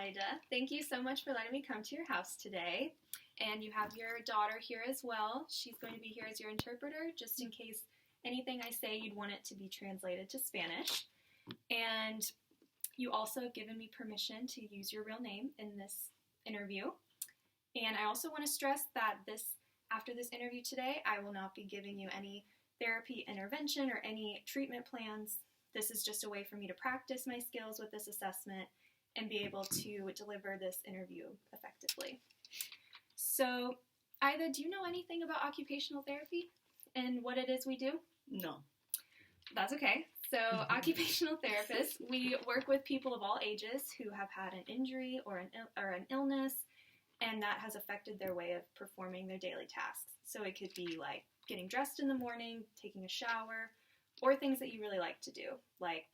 Ida. Thank you so much for letting me come to your house today. And you have your daughter here as well. She's going to be here as your interpreter, just in case anything I say you'd want it to be translated to Spanish. And you also have given me permission to use your real name in this interview. And I also want to stress that after this interview today, I will not be giving you any therapy intervention or any treatment plans. This is just a way for me to practice my skills with this assessment and be able to deliver this interview effectively. So, Ida, do you know anything about occupational therapy and what it is we do? No. That's okay. So, occupational therapists, we work with people of all ages who have had an injury or an illness, and that has affected their way of performing their daily tasks. So it could be like getting dressed in the morning, taking a shower, or things that you really like to do, like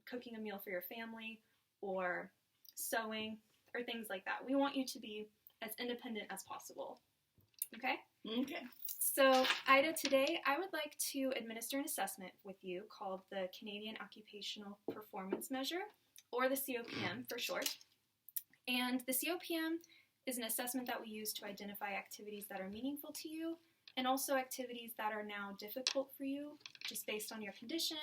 cooking a meal for your family, or sewing, or things like that. We want you to be as independent as possible. Okay? Okay. So, Ida, today I would like to administer an assessment with you called the Canadian Occupational Performance Measure, or the COPM for short. And the COPM is an assessment that we use to identify activities that are meaningful to you and also activities that are now difficult for you just based on your condition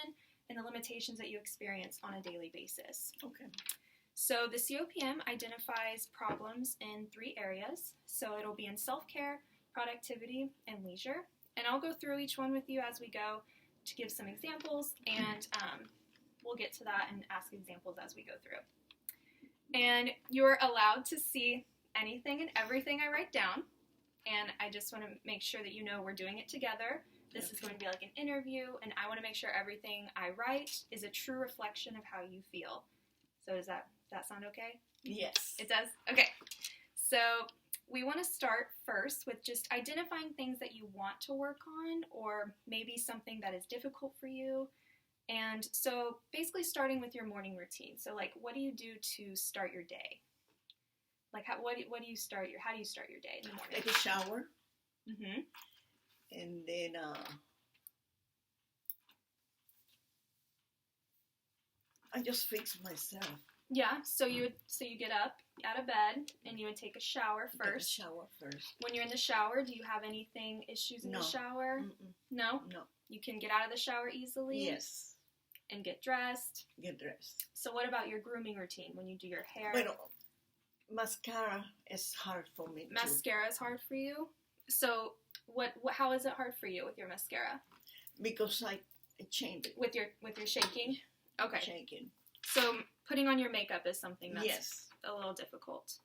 and the limitations that you experience on a daily basis. Okay. So the COPM identifies problems in 3 areas. So it'll be in self-care, productivity, and leisure. And I'll go through each one with you as we go to give some examples, and we'll get to that and ask examples as we go through. And you're allowed to see anything and everything I write down, and I just want to make sure that you know we're doing it together. This is going to be like an interview, and I want to make sure everything I write is a true reflection of how you feel. So does that sound okay? Yes. It does? Okay. So we want to start first with just identifying things that you want to work on, or maybe something that is difficult for you. And so basically starting with your morning routine. So like, what do you do to start your day? Like, how do you start your day in the morning? Take a shower. Mm-hmm. And then I just fix myself. Yeah, so you get up out of bed and you would take a shower first. Take a shower first. When you're in the shower, do you have issues in the shower? Mm-mm. No? No. You can get out of the shower easily? Yes. And get dressed? Get dressed. So what about your grooming routine when you do your hair? Bueno, mascara is hard for me too. Mascara is hard for you? So how is it hard for you with your mascara? Because I change it. With your shaking? Okay. Shaking. So putting on your makeup is something that's Yes. a little difficult.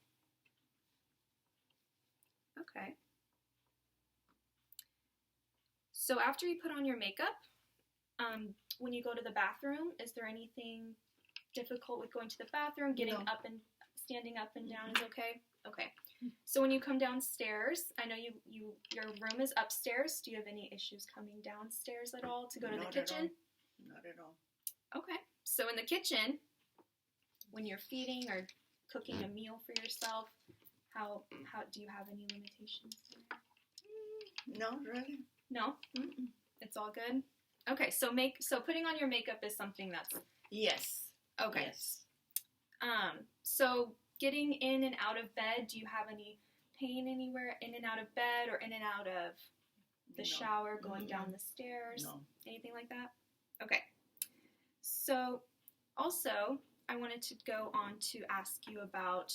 Okay. So after you put on your makeup, when you go to the bathroom, is there anything difficult with going to the bathroom? Getting No. up and standing up and down is okay? Okay. So when you come downstairs, I know your room is upstairs. Do you have any issues coming downstairs at all to go to the kitchen? Not at all. Okay. So in the kitchen, when you're feeding or cooking a meal for yourself, how do you have any limitations? No, really. No? Mm-mm. It's all good? Okay, so putting on your makeup is something that's Yes. okay. Yes. So getting in and out of bed, do you have any pain anywhere in and out of bed or in and out of the shower, going down the stairs? No. Anything like that? Okay. So also, I wanted to go on to ask you about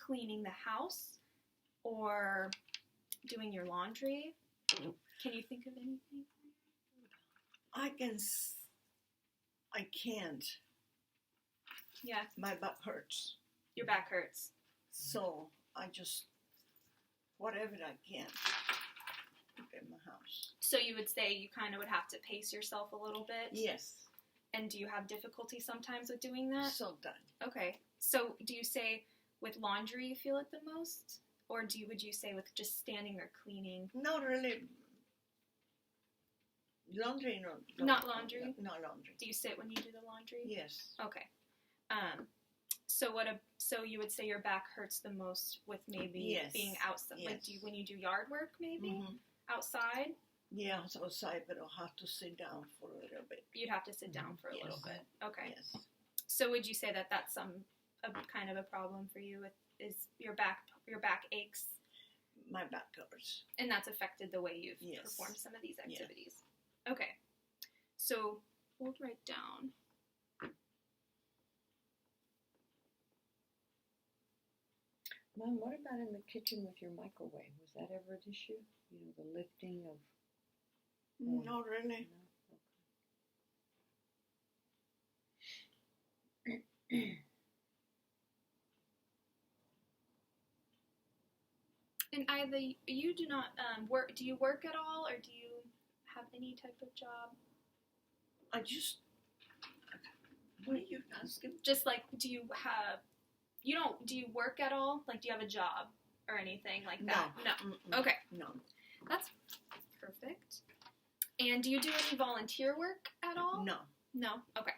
cleaning the house or doing your laundry. Can you think of anything? I can't. Yeah. My back hurts. Your back hurts. So I just, whatever I can in my house. So you would say you kind of would have to pace yourself a little bit? Yes. And do you have difficulty sometimes with doing that? Sometimes. Okay. So do you say with laundry you feel it the most? Or would you say with just standing or cleaning? Not really. Laundry, no. Not laundry? No laundry. Do you sit when you do the laundry? Yes. Okay. So you would say your back hurts the most with maybe being outside. Yes. Like when you do yard work maybe? Mm-hmm. Outside? Yeah, it's outside, but I'll have to sit down for a little bit. You'd have to sit down for a little bit. Okay. Yes. So would you say that that's a kind of a problem for you? Is your back aches, My back hurts. and that's affected the way you've Yes. performed some of these Yeah. activities? Okay, so we'll write down. Mom, what about in the kitchen with your microwave? Was that ever an issue? You know, the lifting of... Not really. And either you do not work. Do you work at all, or do you have any type of job? I just. What are you asking? Just like, do you have? You don't. Do you work at all? Like, do you have a job or anything like that? No. Mm-mm. Okay, No. that's perfect. And do you do any volunteer work at all? No. No? Okay.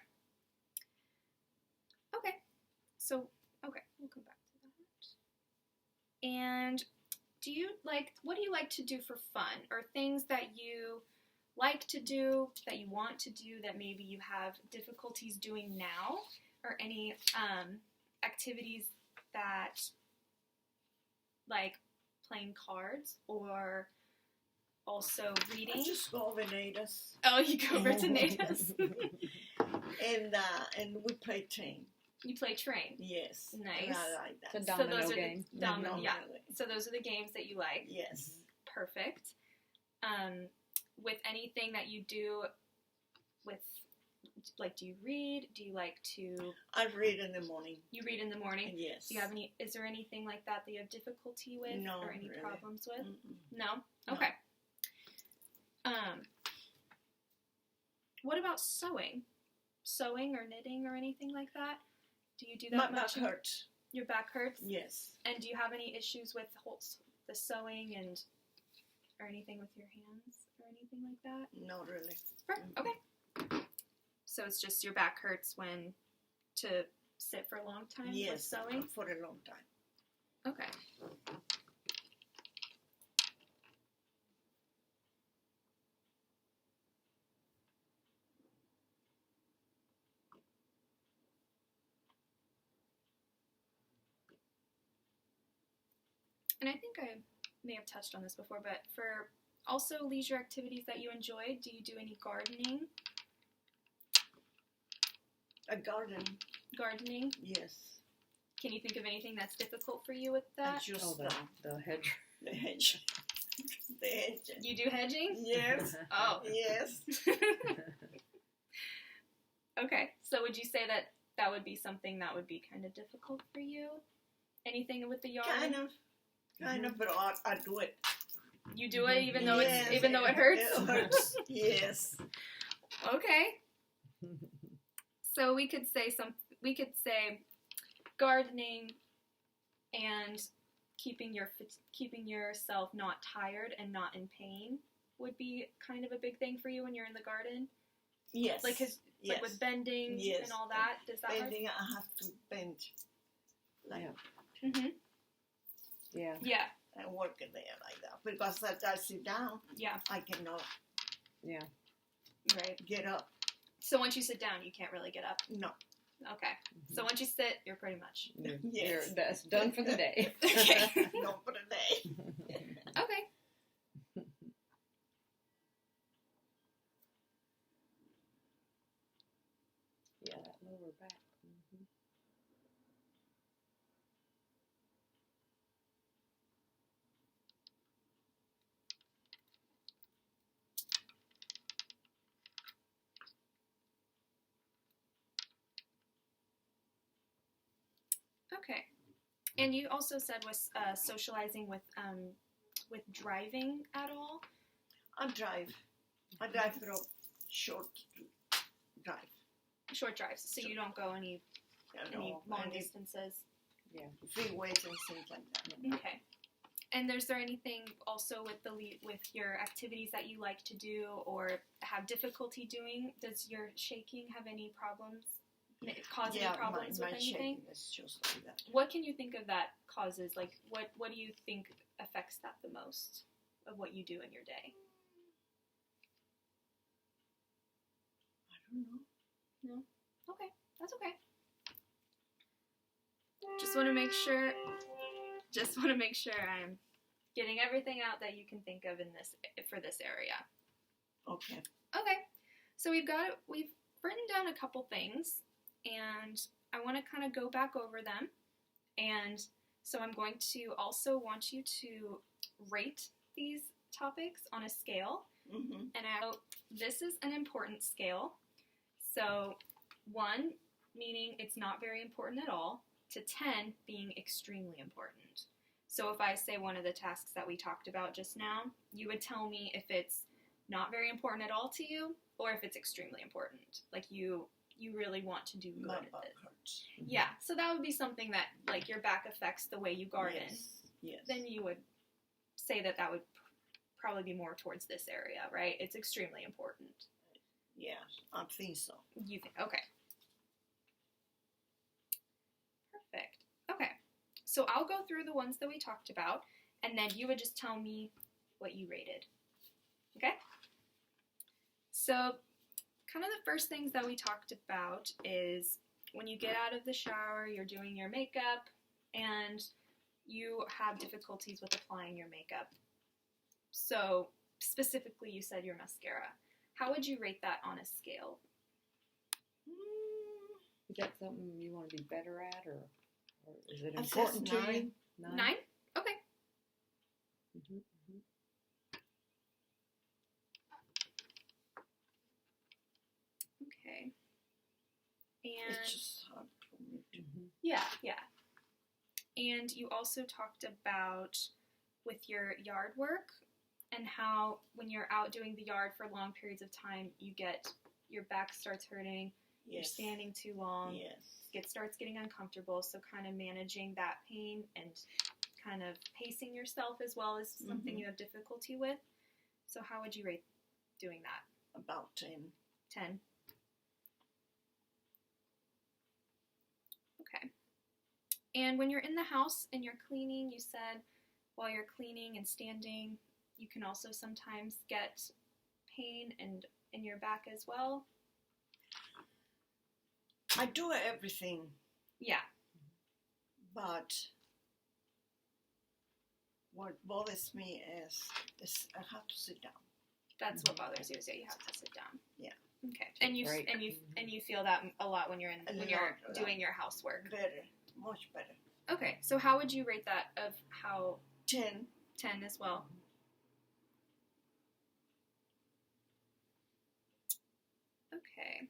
Okay. So, okay, we'll come back to that. And what do you like to do for fun? Or things that you like to do, that you want to do, that maybe you have difficulties doing now? Or any activities that, like playing cards, or also reading? I just go over Nadas. Oh, you go over to Natas. And we play train. You play train. Yes. Nice. And I like that. It's a domino game. Domino, yeah. Really. So those are the games that you like. Yes. Perfect. With anything that you do with, like, do you read? Do you like to... I read in the morning. You read in the morning? Yes. Do you have any... Is there anything like that you have difficulty with? No, or any really. problems with? Mm-mm. No? No. Okay. What about sewing? Sewing or knitting or anything like that? Do you do that My much? back hurts. Your back hurts? Yes. And do you have any issues with the sewing or anything with your hands or anything like that? Not really. Okay. So it's just your back hurts when to sit for a long time with Yes. sewing? For a long time. Okay. And I think I may have touched on this before, but for also leisure activities that you enjoy, do you do any gardening? A garden. Gardening? Yes. Can you think of anything that's difficult for you with that? Just Oh, the hedge. the hedge. The hedge. You do hedging? Yes. Oh. Yes. Okay. So would you say that would be something that would be kind of difficult for you? Anything with the yard? Kind of, but I do it. You do it even though Yes, it hurts? It hurts. Yes. Okay. So we could say gardening and keeping yourself not tired and not in pain would be kind of a big thing for you when you're in the garden. Yes. Like yes. with bending Yes. and all that. Does that Bending, I have to bend. Like, Mhm. Yeah. Yeah. I work in there like that. Because as I sit down, Yeah. I cannot Yeah. Right. get up. So once you sit down, you can't really get up. No. Okay. So once you sit, you're pretty much Yes. That's done for the day. okay. Not for the day. Okay. Yeah, that lower back. Mm-hmm. Okay. And you also said was socializing with driving at all? I drive. I drive through short drive. Short drives, so you don't go any long distances. Yeah. Freeways and things like that. Okay. And is there anything also with your activities that you like to do or have difficulty doing? Does your shaking have any problems? Cause any problems my with anything? shaking is just like that. What can you think of that causes? Like, what do you think affects that the most of what you do in your day? I don't know. No? Okay. That's okay. Just want to make sure I'm getting everything out that you can think of for this area. Okay. Okay, so we've written down a couple things, and I want to kind of go back over them. And so I'm going to also want you to rate these topics on a scale. Mm-hmm. And this is an important scale. So 1 meaning it's not very important at all, to 10 being extremely important. So if I say one of the tasks that we talked about just now, you would tell me if it's not very important at all to you, or if it's extremely important. Like you really want to do good My at back it. hurts. Yeah, so that would be something that, like, your back affects the way you garden. Yes. Then you would say that would probably be more towards this area, right? It's extremely important. Yes, I think so. You think, okay. Perfect. Okay, so I'll go through the ones that we talked about, and then you would just tell me what you rated. Okay? So, kind of the first things that we talked about is when you get out of the shower, you're doing your makeup, and you have difficulties with applying your makeup. So, specifically, you said your mascara. How would you rate that on a scale? Is that something you want to be better at, or is it I important said to you? 9. 9? Okay. Mm-hmm, mm-hmm. Okay. And It's just hard for me to. Mm-hmm. yeah. And you also talked about with your yard work and how when you're out doing the yard for long periods of time, your back starts hurting, you're Yes. standing too long, Yes. it starts getting uncomfortable, so kind of managing that pain and kind of pacing yourself as well is something you have difficulty with. So how would you rate doing that? About 10. 10. Okay. And when you're in the house and you're cleaning, you said while you're cleaning and standing, you can also sometimes get pain and in your back as well. I do everything, Yeah. but what bothers me is I have to sit down. That's what bothers you, is that you have to sit down. Yeah. Okay. And you Right. and you feel that a lot when you're lot. doing your housework. Better, much better. Okay. So how would you rate that of how 10. 10 as well? Okay.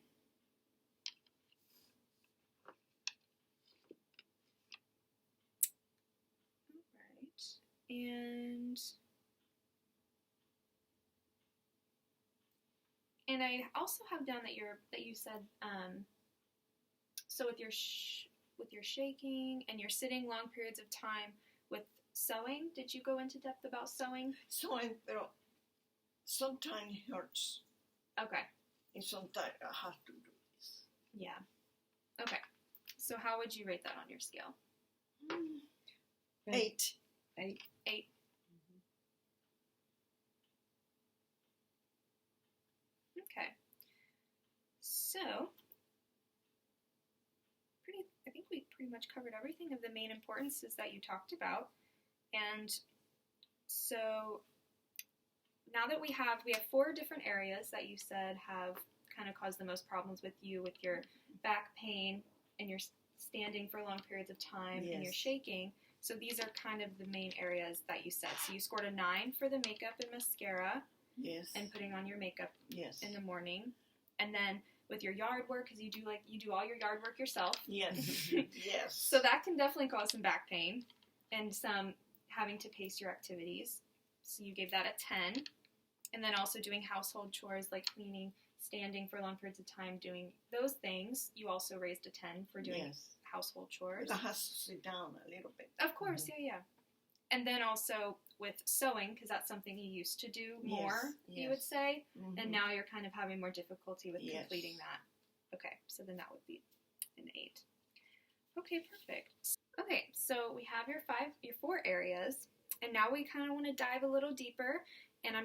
And I also have down that you said so with your shaking and you're sitting long periods of time with sewing. Did you go into depth about sewing? So sometimes it hurts, Okay. and sometimes I have to do this. Yeah. Okay. So how would you rate that on your scale? 8. 8. 8. Okay. So, I think we pretty much covered everything of the main importances that you talked about. And so, now that we have 4 different areas that you said have kind of caused the most problems with you, with your back pain and your standing for long periods of time and your shaking. So these are kind of the main areas that you said. So you scored a 9 for the makeup and mascara. Yes. And putting on your makeup Yes. in the morning. And then with your yard work, because you do all your yard work yourself. Yes. Yes. So that can definitely cause some back pain and some having to pace your activities. So you gave that a 10. And then also doing household chores like cleaning, standing for long periods of time, doing those things, you also raised a 10 for doing household chores. I have to sit down a little bit. Of course, yeah. And then also with sewing, because that's something you used to do more, you would say, and now you're kind of having more difficulty with completing that. Okay, so then that would be an 8. Okay, perfect. Okay, so we have your 4 areas, and now we kind of want to dive a little deeper, and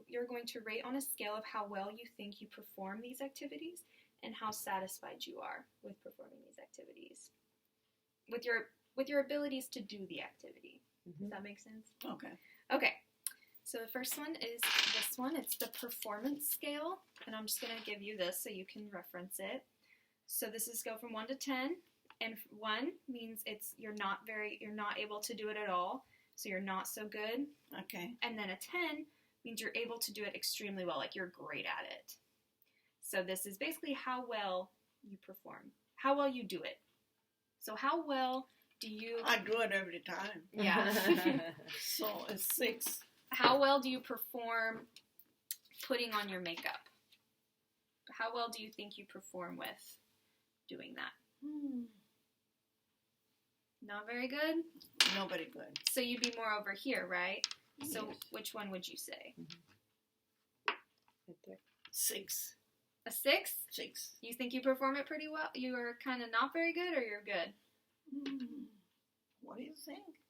you're going to rate on a scale of how well you think you perform these activities and how satisfied you are with performing these activities. with your abilities to do the activity. Mm-hmm. Does that make sense? Okay. Okay. So the first one is this one. It's the performance scale, and I'm just going to give you this so you can reference it. So this is go from 1 to 10, and 1 means you're not able to do it at all, so you're not so good. Okay. And then a 10 means you're able to do it extremely well, like you're great at it. So this is basically how well you perform, how well you do it. So how well do you... I do it every time. Yeah. So it's 6. How well do you perform putting on your makeup? How well do you think you perform with doing that? Not very good? Nobody good. So you'd be more over here, right? So Yes. which one would you say? 6. A 6? 6. You think you perform it pretty well? You are kind of not very good, or you're good? What do you think?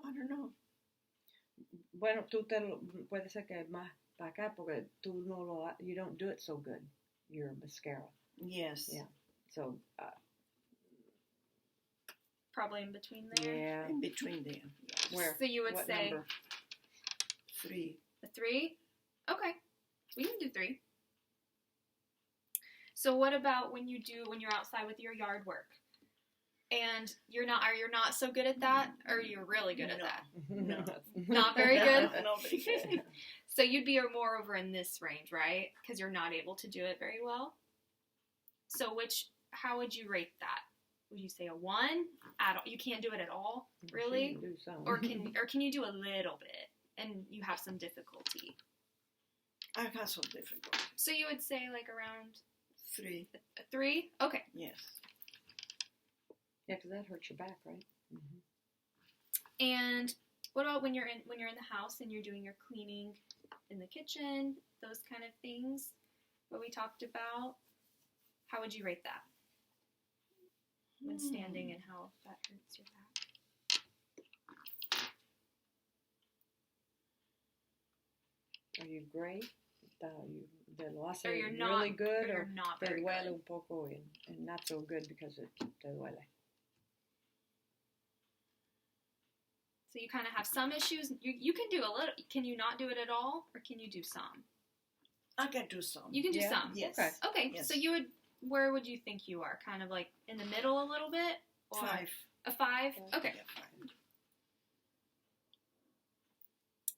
I don't know. Bueno, puede ser que más para acá porque tú you don't do it so good, your mascara. Yes. Yeah. So, Probably in between there. yeah. In between there. Where? So you would What say number? 3. a 3? Okay, we can do 3. So what about when you're outside with your yard work, and you're not so good at that, or you're really good at No. that? No. Not very good. Nobody good. So you'd be more over in this range, right? Because you're not able to do it very well. So how would you rate that? Would you say a 1? You can't do it at all, really? Do some. Or can you do a little bit and you have some difficulty? I got some difficult. So you would say like around 3. a 3? Okay. Yes. Yeah, because that hurts your back, right? Mm-hmm. And what about when you're in the house and you're doing your cleaning in the kitchen, those kind of things, what we talked about? How would you rate that? When standing, and how that hurts your back? Are you great? Lo hace Or you're really not good, or or you're not te very duele good. un poco and not so good because it te duele. So you kind of have some issues. You can do a little. Can you not do it at all, or can you do some? I can do some. You can do Yeah? some. Yes. Okay. Okay. Yes. So where would you think you are? Kind of like in the middle a little bit? Or 5. A 5? Okay. Yeah,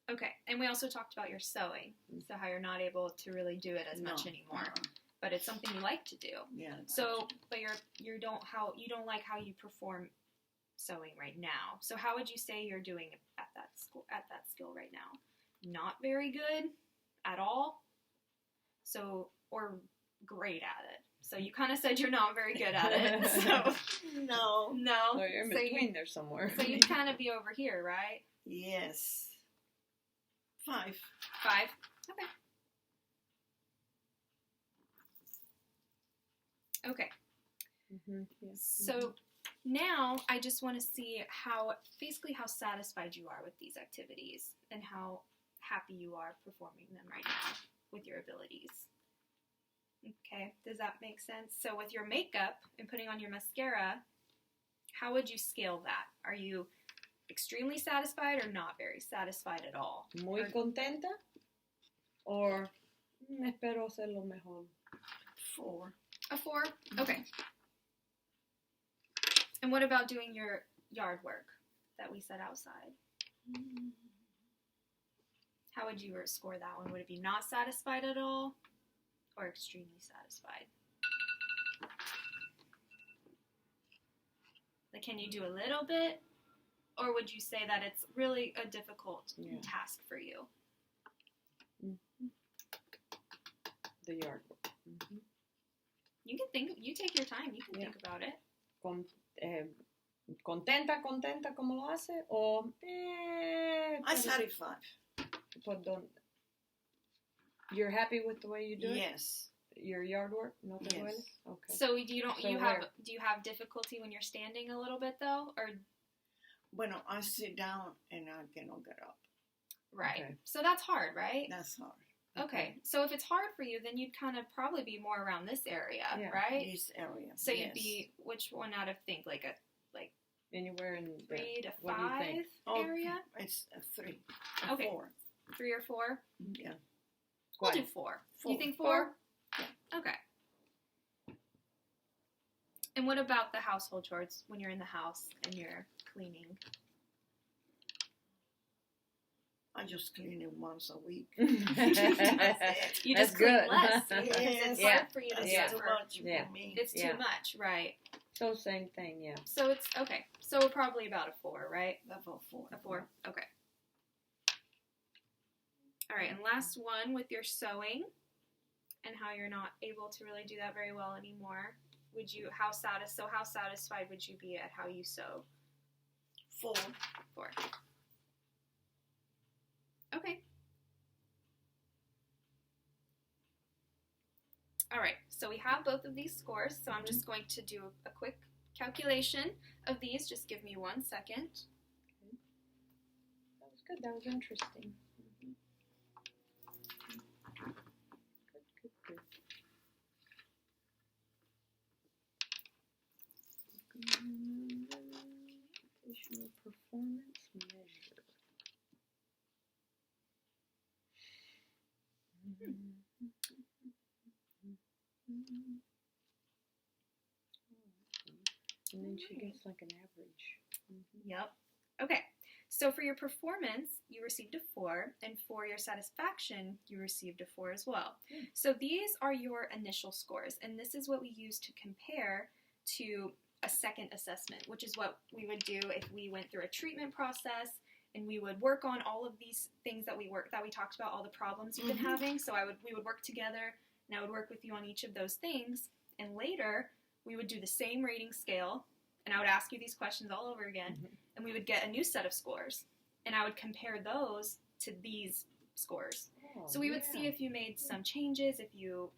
5. Okay. And we also talked about your sewing. So how you're not able to really do it as much No. anymore. But it's something you like to do. Yeah. So, but you don't like how you perform sewing right now. So how would you say you're doing at that skill right now? Not very good at all. So, or great at it. So you kind of said you're not very good at it. So No. no. So you're in So between there somewhere. So you'd kind of be over here, right? Yes. 5. 5. Okay. Okay. Mm-hmm. Yeah. So now I just want to see how satisfied you are with these activities and how happy you are performing them right now with your abilities. Okay, does that make sense? So with your makeup and putting on your mascara, how would you scale that? Are you extremely satisfied or not very satisfied at all? Muy contenta, or espero hacerlo mejor. 4. A 4? Okay. And what about doing your yard work that we said outside? How would you score that one? Would it be not satisfied at all or extremely satisfied? Like, can you do a little bit? Or would you say that it's really a difficult task for you? Mm-hmm. The yard work. Mm-hmm. You take your time. You can think about it. Contenta como lo hace, o I started 5. You're happy with the way you do it? Yes. Your yard work? No te duele? Yes. Okay. So do you have difficulty when you're standing a little bit though, or? Bueno, I sit down and I cannot get up. Right. Okay. So that's hard, right? That's hard. Okay. So if it's hard for you, then you'd kind of probably be more around this area, Yeah. right? This area. So yes. you'd be which one out of think like Anywhere in the, 3 to what do you 5 think? area? It's a 3. Okay. 4. 3 or 4? Yeah. We'll Why? do 4. 4. You think 4? Okay. And what about the household chores when you're in the house and you're cleaning? I just clean it once a week. You That's just clean good. less because it's Yeah. hard for you to That's Yeah. too suffer. much Yeah. for me. It's Yeah. too much, right? So same thing, yeah. So it's okay. So probably about a 4, right? About 4. A 4. Okay. All right, and last one with your sewing and how you're not able to really do that very well anymore. Would you how satisfied would you be at how you sew? 4. 4. Okay. All right, so we have both of these scores, so I'm just going to do a quick calculation of these. Just give me 1 second. That was good. That was interesting. Good. Educational performance measure. And then she gets like an average. Yep. Okay. So for your performance, you received a 4, and for your satisfaction, you received a 4 as well. So these are your initial scores, and this is what we use to compare to a second assessment, which is what we would do if we went through a treatment process and we would work on all of these things that we talked about, all the problems you've been having. So we would work together, and I would work with you on each of those things, and later we would do the same rating scale, and I would ask you these questions all over again, and we would get a new set of scores, and I would compare those to these scores. So we would see if you made some changes, if you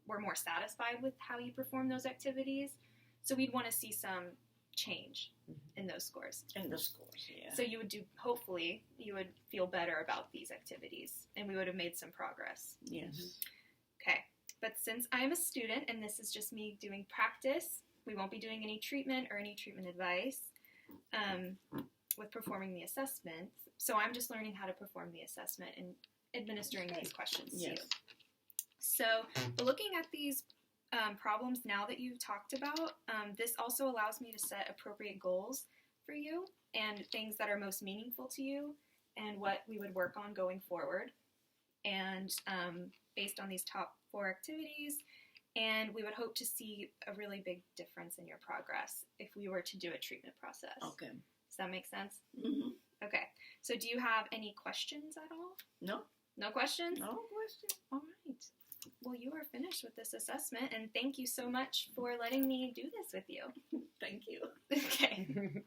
were more satisfied with how you performed those activities. So we'd want to see some change in those scores. In the scores, yeah. So hopefully you would feel better about these activities, and we would have made some progress. Yes. Okay, but since I'm a student and this is just me doing practice, we won't be doing any treatment or any treatment advice with performing the assessment. So I'm just learning how to perform the assessment and administering these questions to you. So looking at these problems now that you've talked about, this also allows me to set appropriate goals for you and things that are most meaningful to you and what we would work on going forward. And based on these top 4 activities, and we would hope to see a really big difference in your progress if we were to do a treatment process. Okay. Does that make sense? Mm-hmm. Okay. So do you have any questions at all? No. No questions? No question. All right. Well, you are finished with this assessment, and thank you so much for letting me do this with you. Thank you. Okay.